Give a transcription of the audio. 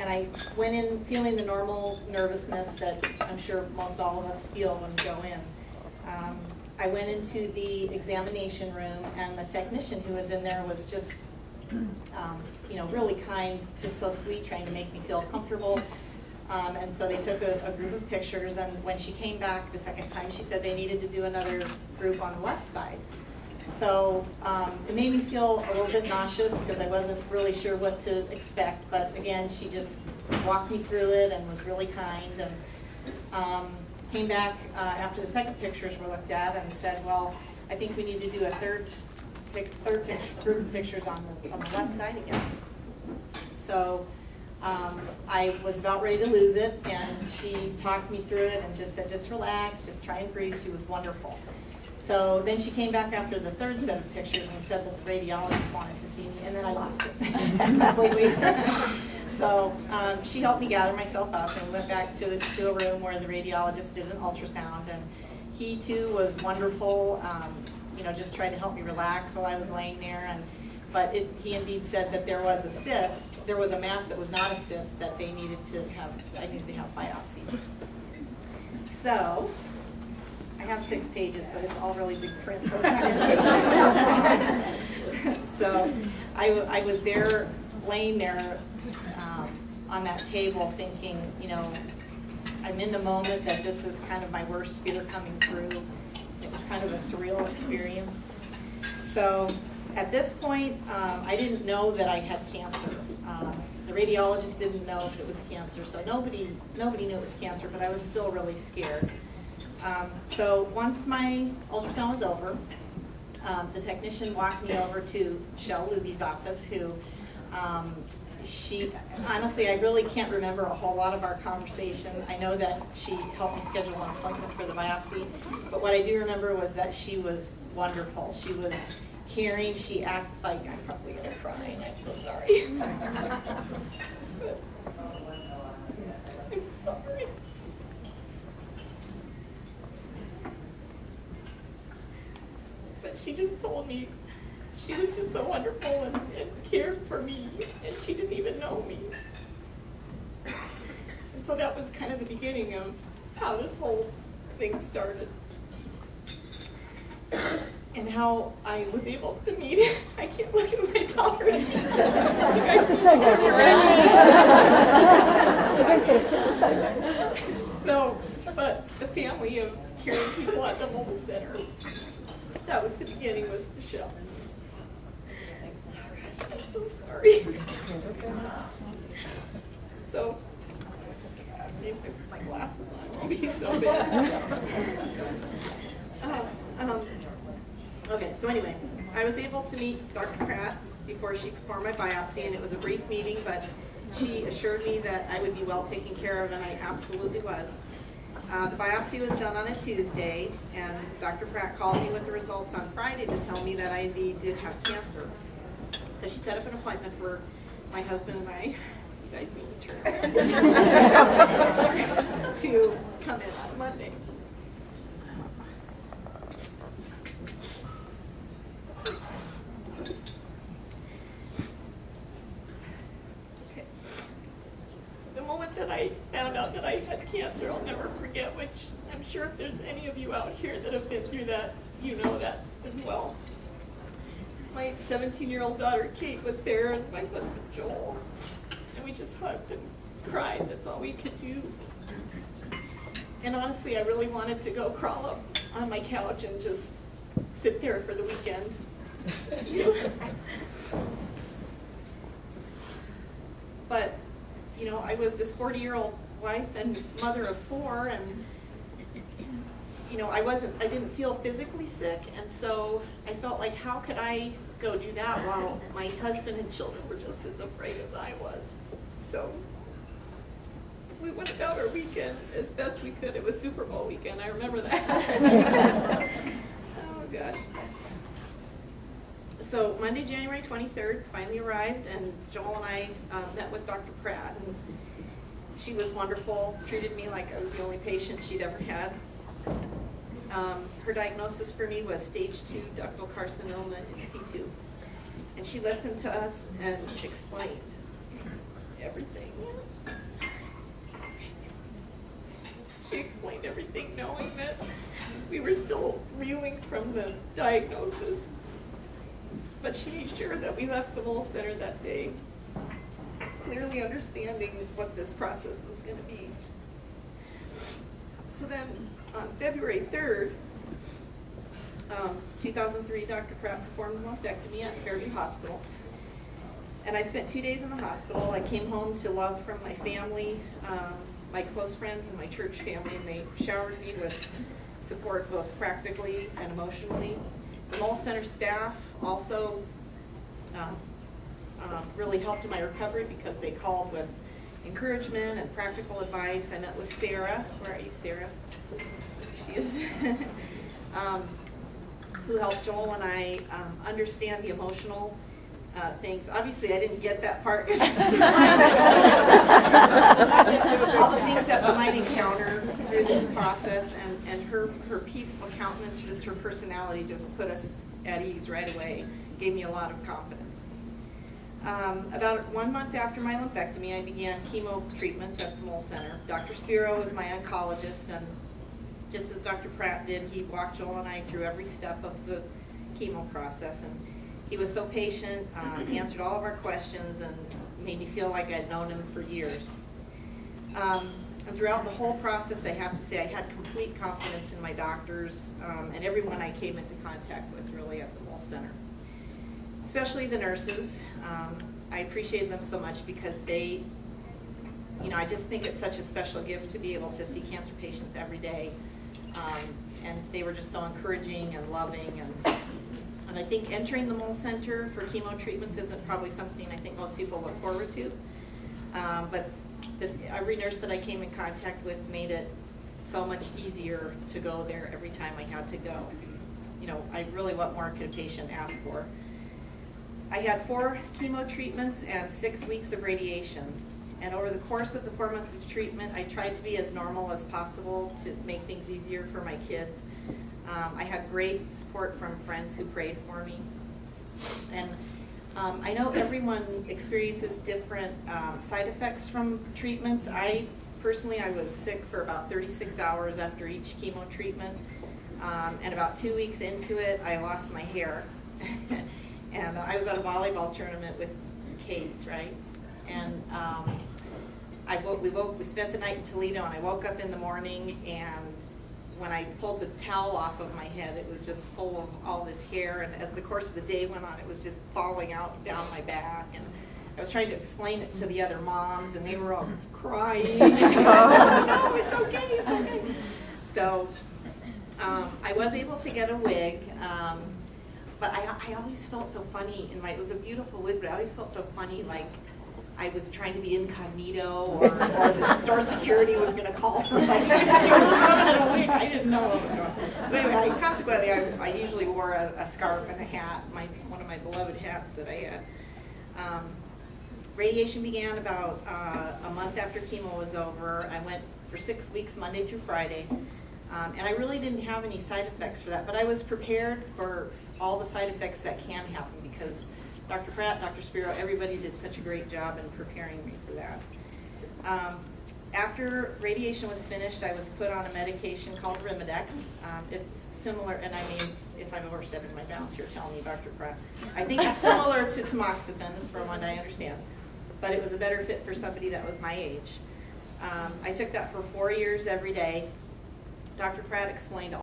And I went in feeling the normal nervousness that I'm sure most all of us feel when we go in. I went into the examination room, and the technician who was in there was just, really kind, just so sweet, trying to make me feel comfortable. And so they took a group of pictures, and when she came back the second time, she said they needed to do another group on the left side. So it made me feel a little bit nauseous because I wasn't really sure what to expect. But again, she just walked me through it and was really kind. And came back after the second pictures were looked at and said, well, I think we need to do a third group of pictures on the left side again. So I was about ready to lose it, and she talked me through it and just said, just relax, just try and breathe. She was wonderful. So then she came back after the third set of pictures and said that the radiologist wanted to see me, and then I lost it completely. So she helped me gather myself up and went back to a room where the radiologist did an ultrasound, and he too was wonderful. Just tried to help me relax while I was laying there, but he indeed said that there was a cyst. There was a mass that was not a cyst that I needed to have biopsy. So I have 6 pages, but it's all really big print, so it's not going to take long. So I was there, laying there on that table thinking, I'm in the moment that this is kind of my worst fear coming through. It was kind of a surreal experience. So at this point, I didn't know that I had cancer. The radiologist didn't know if it was cancer, so nobody knew it was cancer, but I was still really scared. So once my ultrasound was over, the technician walked me over to Shell Luby's office, who honestly, I really can't remember a whole lot of our conversation. I know that she helped me schedule an appointment for the biopsy, but what I do remember was that she was wonderful. She was caring. She acted like, I'm probably going to cry, and I'm so sorry. I'm sorry. But she just told me she was just so wonderful and cared for me, and she didn't even know me. And so that was kind of the beginning of how this whole thing started. And how I was able to meet, I can't look at my daughter. But the family of caring people at the mobile center, that was the beginning, was Michelle. I'm so sorry. So, if I put my glasses on, it won't be so bad. Okay, so anyway, I was able to meet Dr. Pratt before she performed my biopsy, and it was a brief meeting, but she assured me that I would be well taken care of, and I absolutely was. The biopsy was done on a Tuesday, and Dr. Pratt called me with the results on Friday to tell me that I indeed did have cancer. So she set up an appointment for my husband and I, you guys need to turn around, to come in on Monday. Okay. The moment that I found out that I had cancer, I'll never forget, which I'm sure if there's any of you out here that have been through that, you know that as well. My 17-year-old daughter, Kate, was there, and my husband, Joel. And we just hugged and cried. That's all we could do. And honestly, I really wanted to go crawl up on my couch and just sit there for the weekend. But, I was this 40-year-old wife and mother of 4, and I didn't feel physically sick, and so I felt like, how could I go do that while my husband and children were just as afraid as I was? So we went about our weekend as best we could. It was Super Bowl weekend, I remember that. Oh gosh. So Monday, January 23rd, finally arrived, and Joel and I met with Dr. Pratt, and she was wonderful, treated me like I was the only patient she'd ever had. Her diagnosis for me was stage 2 ductal carcinoma in C2. And she listened to us and explained everything. everything, knowing that we were still reeling from the diagnosis. But she made sure that we left the Mole Center that day, clearly understanding what this process was going to be. So then, on February 3rd, 2003, Dr. Pratt performed a lumpectomy at Fairview Hospital. And I spent 2 days in the hospital. I came home to love from my family, my close friends and my church family, and they showered me with support both practically and emotionally. The Mole Center staff also really helped in my recovery because they called with encouragement and practical advice. I met with Sarah. Where are you, Sarah? She is. Who helped Joel and I understand the emotional things. Obviously, I didn't get that part. All the things that we might encounter through this process, and her peaceful countenance, just her personality, just put us at ease right away. Gave me a lot of confidence. About 1 month after my lumpectomy, I began chemo treatments at the Mole Center. Dr. Spiro was my oncologist, and just as Dr. Pratt did, he walked Joel and I through every step of the chemo process, and he was so patient, answered all of our questions, and made me feel like I'd known him for years. And throughout the whole process, I have to say I had complete confidence in my doctors and everyone I came into contact with, really, at the Mole Center. Especially the nurses. I appreciated them so much because they, I just think it's such a special gift to be able to see cancer patients every day. And they were just so encouraging and loving. And I think entering the Mole Center for chemo treatments isn't probably something I think most people look forward to. But every nurse that I came in contact with made it so much easier to go there every time I had to go. What more could a patient ask for? I had 4 chemo treatments and 6 weeks of radiation. And over the course of the 4 months of treatment, I tried to be as normal as possible to make things easier for my kids. I had great support from friends who prayed for me. And I know everyone experiences different side effects from treatments. I was sick for about 36 hours after each chemo treatment. And about 2 weeks into it, I lost my hair. And I was at a volleyball tournament with Kate, right? And we spent the night in Toledo, and I woke up in the morning, and when I pulled the towel off of my head, it was just full of all this hair, and as the course of the day went on, it was just falling out down my back, and I was trying to explain it to the other moms, and they were all crying. No, it's okay, it's okay. So I was able to get a wig, but I always felt so funny it was a beautiful wig, but I always felt so funny, like I was trying to be incognito, or the store security was going to call somebody. I didn't know what was going on. So anyway, consequently, I usually wore a scarf and a hat, one of my beloved hats that I had. Radiation began about a month after chemo was over. I went for 6 weeks, Monday through Friday. And I really didn't have any side effects for that, but I was prepared for all the side effects that can happen because Dr. Pratt, Dr. Spiro, everybody did such a great job in preparing me for that. After radiation was finished, I was put on a medication called Rimidex. It's similar, and I mean, if I'm overstepping my bounds here, tell me, Dr. Pratt. I think it's similar to tamoxifen, from what I understand, but it was a better fit for somebody that was my age. I took that for 4 years every day. Dr. Pratt explained